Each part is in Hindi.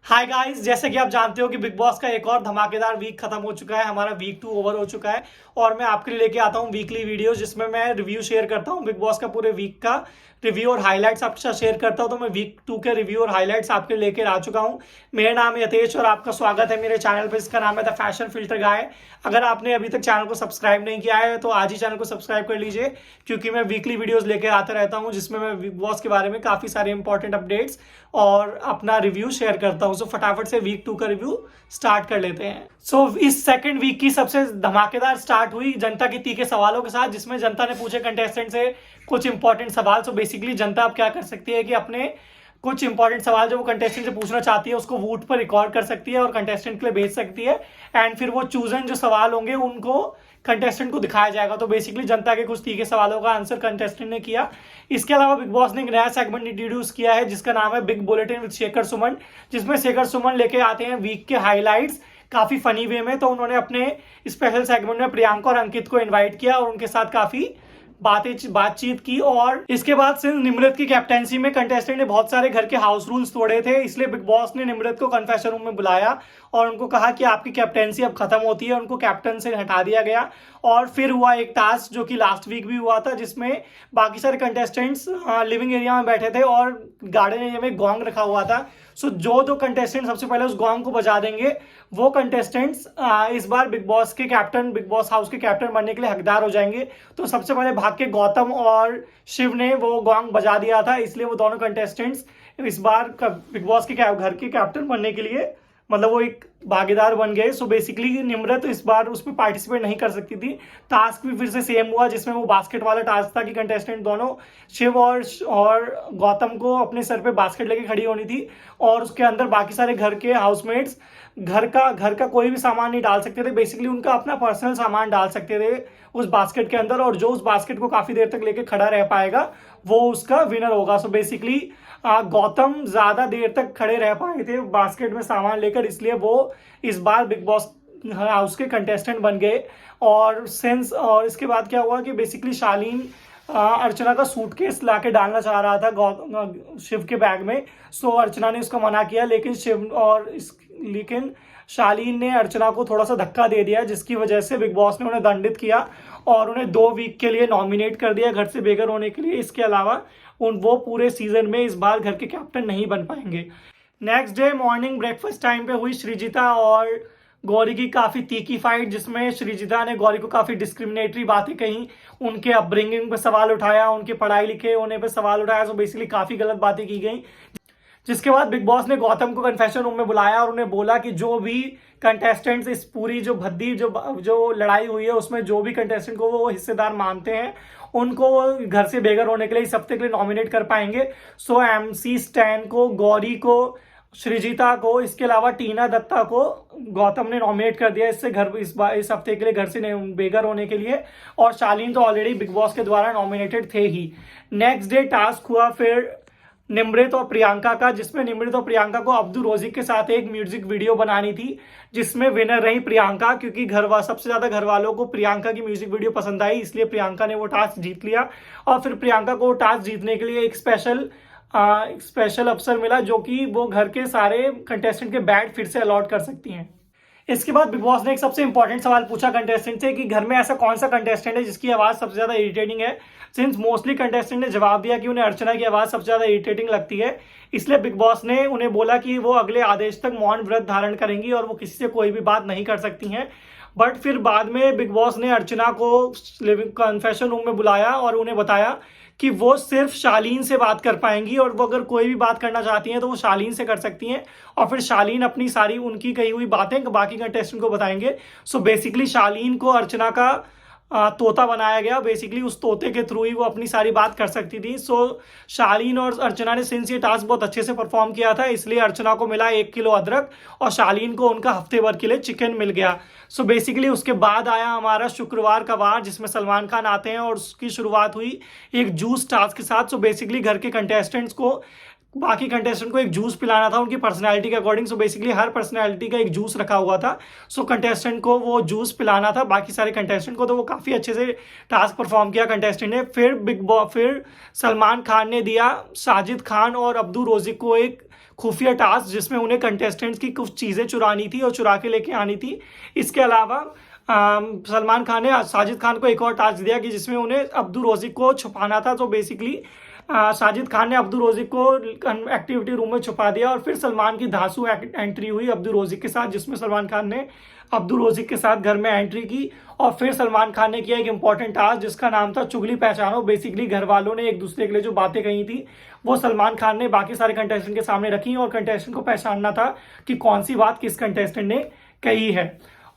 हाय गाइस, जैसे कि आप जानते हो कि बिग बॉस का एक और धमाकेदार वीक खत्म हो चुका है। हमारा वीक 2 ओवर हो चुका है और मैं आपके लिए लेके आता हूँ वीकली वीडियो जिसमें मैं रिव्यू शेयर करता हूँ बिग बॉस का पूरे वीक का रिव्यू और हाइलाइट्स आपके साथ शेयर करता हूँ। तो मैं वीक 2 के रिव्यू और हाइलाइट्स आपके लिए लेकर आ चुका हूँ। मेरा नाम है यतेश और आपका स्वागत है मेरे चैनल पर, इसका नाम है द फैशन फिल्टर गाय। अगर आपने अभी तक चैनल को सब्सक्राइब नहीं किया है तो आज ही चैनल को सब्सक्राइब कर लीजिए, क्योंकि मैं वीकली वीडियोस लेकर आता रहता हूँ जिसमें मैं बिग बॉस के बारे में काफी सारे इंपॉर्टेंट अपडेट्स और अपना रिव्यू शेयर करता हूँ। सो फटाफट से वीक 2 का रिव्यू स्टार्ट कर लेते हैं। सो इस सेकंड वीक की सबसे धमाकेदार स्टार्ट हुई जनता के तीखे सवालों के साथ, जिसमें जनता ने पूछे कंटेस्टेंट से कुछ इंपॉर्टेंट सवाल। सो बेसिकली जनता अब क्या कर सकती है कि अपने कुछ इंपॉर्टेंट सवाल जो वो कंटेस्टेंट से पूछना चाहती है उसको वोट पर रिकॉर्ड कर सकती है और कंटेस्टेंट के लिए भेज सकती है, एंड फिर वो चूजन जो सवाल होंगे उनको कंटेस्टेंट को दिखाया जाएगा। तो बेसिकली जनता के कुछ तीखे सवालों का आंसर कंटेस्टेंट ने किया। इसके अलावा बिग बॉस ने एक नया सेगमेंट इंट्रोड्यूस किया है जिसका नाम है big bulletin with Shekhar Suman, जिसमें शेखर सुमन लेके आते हैं वीक के हाईलाइट्स काफी फनी वे में। तो उन्होंने अपने स्पेशल सेगमेंट में प्रियंका और अंकित को इन्वाइट किया और उनके साथ काफी बातचीत की। और इसके बाद से निम्रत की कैप्टेंसी में कंटेस्टेंट ने बहुत सारे घर के हाउस रूल्स तोड़े थे, इसलिए बिग बॉस ने निम्रत को कन्फेशन रूम में बुलाया और उनको कहा कि आपकी कैप्टेंसी अब खत्म होती है। उनको कैप्टन से हटा दिया गया और फिर हुआ एक टास्क जो कि लास्ट वीक भी हुआ था, जिसमें बाकी सारे कंटेस्टेंट्स लिविंग एरिया में बैठे थे और गार्डन एरिया में गोंग रखा हुआ था। सो जो दो कंटेस्टेंट सबसे पहले उस गोंग को बजा देंगे वो कंटेस्टेंट्स इस बार बिग बॉस हाउस के कैप्टन बनने के लिए हकदार हो जाएंगे। तो सबसे पहले भाग के गौतम और शिव ने वो गोंग बजा दिया था, इसलिए वो दोनों कंटेस्टेंट्स इस बार बिग बॉस के घर के कैप्टन बनने के लिए मतलब वो एक भागीदार बन गए। सो बेसिकली निम्रत इस बार उसमें पार्टिसिपेट नहीं कर सकती थी। टास्क भी फिर से सेम हुआ, जिसमें वो बास्केट वाला टास्क था कि कंटेस्टेंट दोनों शिव और गौतम को अपने सर पे बास्केट लेके खड़ी होनी थी और उसके अंदर बाकी सारे घर के हाउसमेट्स घर का कोई भी सामान नहीं डाल सकते थे। बेसिकली उनका अपना पर्सनल सामान डाल सकते थे उस बास्केट के अंदर, और जो उस बास्केट को काफी देर तक लेके खड़ा रह पाएगा वो उसका विनर होगा। सो बेसिकली गौतम ज्यादा देर तक खड़े रह पाए थे बास्केट में सामान लेकर, इसलिए वो इस बार बिग बॉस हाउस के कंटेस्टेंट बन गए। और इसके बाद क्या हुआ कि बेसिकली शालीन अर्चना का सूटकेस लाके डालना चाह रहा था शिव के बैग में। सो अर्चना ने उसको मना किया, लेकिन शालीन ने अर्चना को थोड़ा सा धक्का दे दिया, जिसकी वजह से बिग बॉस ने उन्हें दंडित किया और उन्हें 2 वीक के लिए नॉमिनेट कर दिया घर से बेघर होने के लिए। इसके अलावा वो पूरे सीजन में इस बार घर के कैप्टन नहीं बन पाएंगे। Next day morning breakfast time पे हुई श्रीजिता और गौरी की काफी तीखी फाइट, जिसमें श्रीजिता ने गौरी को काफी डिस्क्रिमिनेटरी बातें कही, उनके अपब्रिंगिंग पे सवाल उठाया, उनके पढ़ाई लिखे होने पे सवाल उठाया। सो बेसिकली काफी गलत बातें की गई, जिसके बाद बिग बॉस ने गौतम को कन्फेशन रूम में बुलाया और उन्हें बोला कि जो भी कंटेस्टेंट्स इस पूरी जो भद्दी जो लड़ाई हुई है उसमें जो भी कंटेस्टेंट को वो हिस्सेदार मानते हैं उनको वो घर से बेघर होने के लिए इस हफ्ते के लिए नॉमिनेट कर पाएंगे। सो MC स्टैन को, गौरी को, श्रीजिता को, इसके अलावा टीना दत्ता को गौतम ने नॉमिनेट कर दिया इस हफ्ते के लिए घर से बेघर होने के लिए। और शालीन तो ऑलरेडी बिग बॉस के द्वारा नॉमिनेटेड थे ही। नेक्स्ट डे टास्क हुआ फिर निम्रत और प्रियंका का, जिसमें निम्रत और प्रियंका को अब्दुल रोजिक के साथ एक म्यूजिक वीडियो बनानी थी, जिसमें विनर रही प्रियंका, क्योंकि सबसे ज्यादा घर वालों को प्रियंका की म्यूजिक वीडियो पसंद आई, इसलिए प्रियंका ने वो टास्क जीत लिया। और फिर प्रियंका को टास्क जीतने के लिए एक स्पेशल अवसर मिला, जो कि वो घर के सारे कंटेस्टेंट के बैट फिर से अलॉट कर सकती हैं। इसके बाद बिग बॉस ने एक सबसे इंपॉर्टेंट सवाल पूछा कंटेस्टेंट से कि घर में ऐसा कौन सा कंटेस्टेंट है जिसकी आवाज सबसे ज्यादा इरिटेटिंग है। सिंस मोस्टली कंटेस्टेंट ने जवाब दिया कि उन्हें अर्चना की आवाज सबसे ज्यादा इरिटेटिंग लगती है, इसलिए बिग बॉस ने उन्हें बोला कि वो अगले आदेश तक मौन व्रत धारण करेंगी और वो किसी से कोई भी बात नहीं कर सकती हैं। बट फिर बाद में बिग बॉस ने अर्चना को लिविंग कन्फेशन रूम में बुलाया और उन्हें बताया कि वो सिर्फ शालीन से बात कर पाएंगी और वो अगर कोई भी बात करना चाहती हैं तो वो शालीन से कर सकती हैं, और फिर शालीन अपनी सारी उनकी कही हुई बातें बाकी कंटेस्टेंट को बताएंगे। सो बेसिकली शालीन को अर्चना का तोता बनाया गया। बेसिकली उस तोते के थ्रू ही वो अपनी सारी बात कर सकती थी। सो शालीन और अर्चना ने सिंस ये टास्क बहुत अच्छे से परफॉर्म किया था, इसलिए अर्चना को मिला 1 किलो अदरक और शालीन को उनका हफ्ते भर के लिए चिकन मिल गया। सो बेसिकली उसके बाद आया हमारा शुक्रवार का वार, जिसमें सलमान खान आते हैं और उसकी शुरुआत हुई एक जूस टास्क के साथ। सो बेसिकली घर के कंटेस्टेंट्स को बाकी कंटेस्टेंट को एक जूस पिलाना था उनकी पर्सनैलिटी के अकॉर्डिंग। सो बेसिकली हर पर्सनैलिटी का एक जूस रखा हुआ था। सो कंटेस्टेंट को वो जूस पिलाना था बाकी सारे कंटेस्टेंट को, तो वो काफ़ी अच्छे से टास्क परफॉर्म किया कंटेस्टेंट ने। फिर सलमान खान ने दिया साजिद खान और अब्दुल रोजिक को एक खुफिया टास्क जिसमें उन्हें कंटेस्टेंट्स की कुछ चीज़ें चुरानी थी और चुरा के लेके आनी थी। इसके अलावा सलमान खान ने साजिद खान को एक और टास्क दिया कि जिसमें उन्हें अब्दुल रोज़िक को छुपाना था। तो बेसिकली साजिद खान ने अब्दुल रोज़िक को एक्टिविटी रूम में छुपा दिया और फिर सलमान की धांसू एंट्री हुई अब्दुल रोज़िक के साथ, जिसमें सलमान खान ने अब्दुल रोज़िक के साथ घर में एंट्री की। और फिर सलमान खान ने किया एक इंपॉर्टेंट टास्क जिसका नाम था चुगली पहचानो। बेसिकली घर वालों ने एक दूसरे के लिए जो बातें कही थी वो सलमान खान ने बाकी सारे कंटेस्टेंट के सामने रखी और कंटेस्टेंट को पहचानना था कि कौन सी बात किस कंटेस्टेंट ने कही है।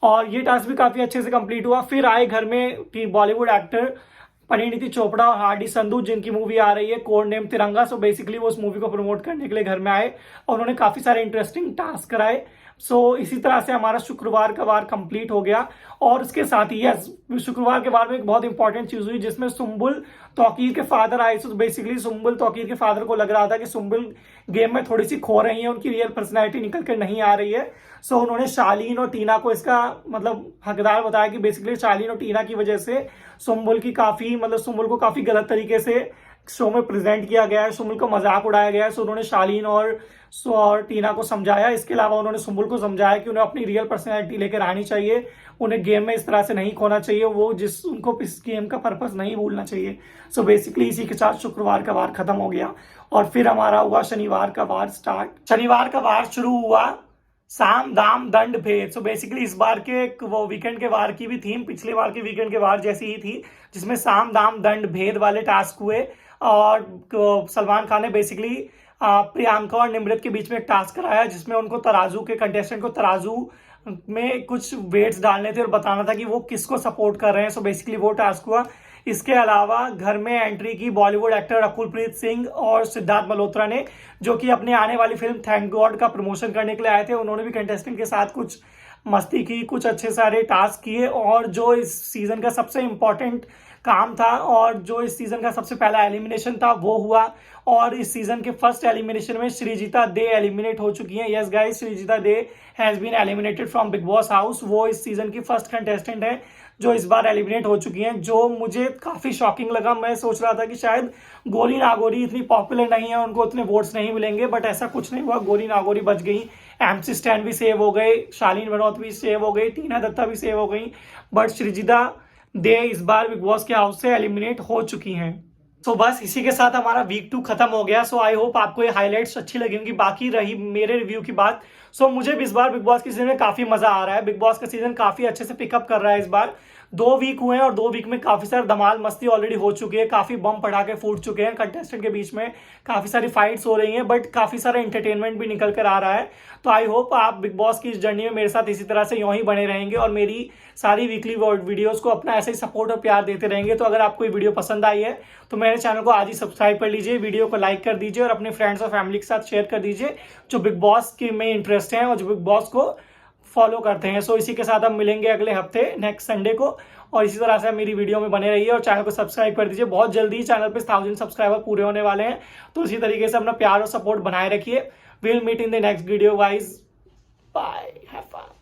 और ये टास्क भी काफ़ी अच्छे से कंप्लीट हुआ। फिर आए घर में बॉलीवुड एक्टर परिणीति चोपड़ा और हार्डी संधू, जिनकी मूवी आ रही है कोड नेम तिरंगा। सो बेसिकली वो उस मूवी को प्रमोट करने के लिए घर में आए और उन्होंने काफ़ी सारे इंटरेस्टिंग टास्क कराए। सो इसी तरह से हमारा शुक्रवार का वार कंप्लीट हो गया। और उसके साथ ही यस, शुक्रवार के वार में एक बहुत इंपॉर्टेंट चीज़ हुई जिसमें सुम्बुल तौकीर के फादर आए। सो बेसिकली सुम्बुल तौकीर के फादर को लग रहा था कि सुम्बुल गेम में थोड़ी सी खो रही है, उनकी रियल पर्सनैलिटी निकल कर नहीं आ रही है। सो उन्होंने शालीन और टीना को इसका मतलब हकदार बताया कि बेसिकली शालीन और टीना की वजह से सुम्बुल को काफ़ी गलत तरीके से शो में प्रेजेंट किया गया है, सुम्बुल को मजाक उड़ाया गया है। सो उन्होंने शालीन और टीना को समझाया। इसके अलावा उन्होंने सुम्बुल को समझाया कि उन्हें अपनी रियल पर्सनैलिटी लेकर आनी चाहिए, उन्हें गेम में इस तरह से नहीं खोना चाहिए, उनको इस गेम का पर्पस नहीं भूलना चाहिए। सो बेसिकली इसी के साथ शुक्रवार का वार खत्म हो गया और फिर हमारा हुआ शनिवार का वार स्टार्ट। शनिवार का वार शुरू हुआ साम दाम दंड भेद। सो बेसिकली इस बार के वो वीकेंड के वार की भी थीम पिछले बार के वीकेंड के वार जैसी ही थी, जिसमें साम दाम दंड भेद वाले टास्क हुए। और सलमान खान ने बेसिकली प्रियंका और निमृत के बीच में एक टास्क कराया जिसमें उनको कंटेस्टेंट को तराजू में कुछ वेट्स डालने थे और बताना था कि वो किसको सपोर्ट कर रहे हैं। सो बेसिकली वो टास्क हुआ। इसके अलावा घर में एंट्री की बॉलीवुड एक्टर रकुलप्रीत सिंह और सिद्धार्थ मल्होत्रा ने, जो कि अपने आने वाली फिल्म थैंक गॉड का प्रमोशन करने के लिए आए थे। उन्होंने भी कंटेस्टेंट के साथ कुछ मस्ती की, कुछ अच्छे सारे टास्क किए। और जो इस सीजन का सबसे इम्पोर्टेंट काम था और जो इस सीजन का सबसे पहला एलिमिनेशन था वो हुआ। और इस सीजन के फर्स्ट एलिमिनेशन में श्रीजिता दे एलिमिनेट हो चुकी हैं। Yes guys, Shreejita they has been eliminated from Bigg Boss house. वो इस सीजन की फर्स्ट कंटेस्टेंट है जो इस बार एलिमिनेट हो चुकी हैं, जो मुझे काफ़ी शॉकिंग लगा। मैं सोच रहा था कि शायद गोरी नागोरी इतनी पॉपुलर नहीं है, उनको उतने वोट्स नहीं मिलेंगे, बट ऐसा कुछ नहीं हुआ। गोरी नागोरी बच गई, एमसी स्टैन भी सेव हो गए, शालीन बनौत भी सेव हो गई, टीना दत्ता भी सेव हो गई, बट श्रीजिता दे इस बार बिग बॉस के हाउस से एलिमिनेट हो चुकी हैं। सो बस इसी के साथ हमारा वीक 2 खत्म हो गया। सो आई होप आपको ये हाइलाइट्स अच्छी लगी होंगी। बाकी रही मेरे रिव्यू की बात, सो मुझे भी इस बार बिग बॉस के सीजन में काफ़ी मज़ा आ रहा है। बिग बॉस का सीजन काफ़ी अच्छे से पिकअप कर रहा है। इस बार 2 वीक हुए हैं और 2 वीक में काफ़ी सारे धमाल मस्ती ऑलरेडी हो चुकी है, काफ़ी बम पटाखे फूट चुके हैं कंटेस्टेंट के बीच में, काफ़ी सारी फाइट्स हो रही हैं, बट काफ़ी सारा एंटरटेनमेंट भी निकल कर आ रहा है। तो आई होप आप बिग बॉस की इस जर्नी में मेरे साथ इसी तरह से यूँ ही बने रहेंगे और मेरी सारी वीकली वीडियोज़ को अपना ऐसे ही सपोर्ट और प्यार देते रहेंगे। तो अगर आपको ये वीडियो पसंद आई है तो मेरे चैनल को आज ही सब्सक्राइब कर लीजिए, वीडियो को लाइक कर दीजिए और अपने फ्रेंड्स और फैमिली के साथ शेयर कर दीजिए जो बिग बॉस के में इंटरेस्ट हैं और जो बिग बॉस को फॉलो करते हैं। सो इसी के साथ हम मिलेंगे अगले हफ्ते नेक्स्ट संडे को और इसी तरह से मेरी वीडियो में बने रहिए और चैनल को सब्सक्राइब कर दीजिए। बहुत जल्दी चैनल पे 1000 सब्सक्राइबर पूरे होने वाले हैं, तो इसी तरीके से अपना प्यार और सपोर्ट बनाए रखिए। Will meet in the next video guys, bye, have fun.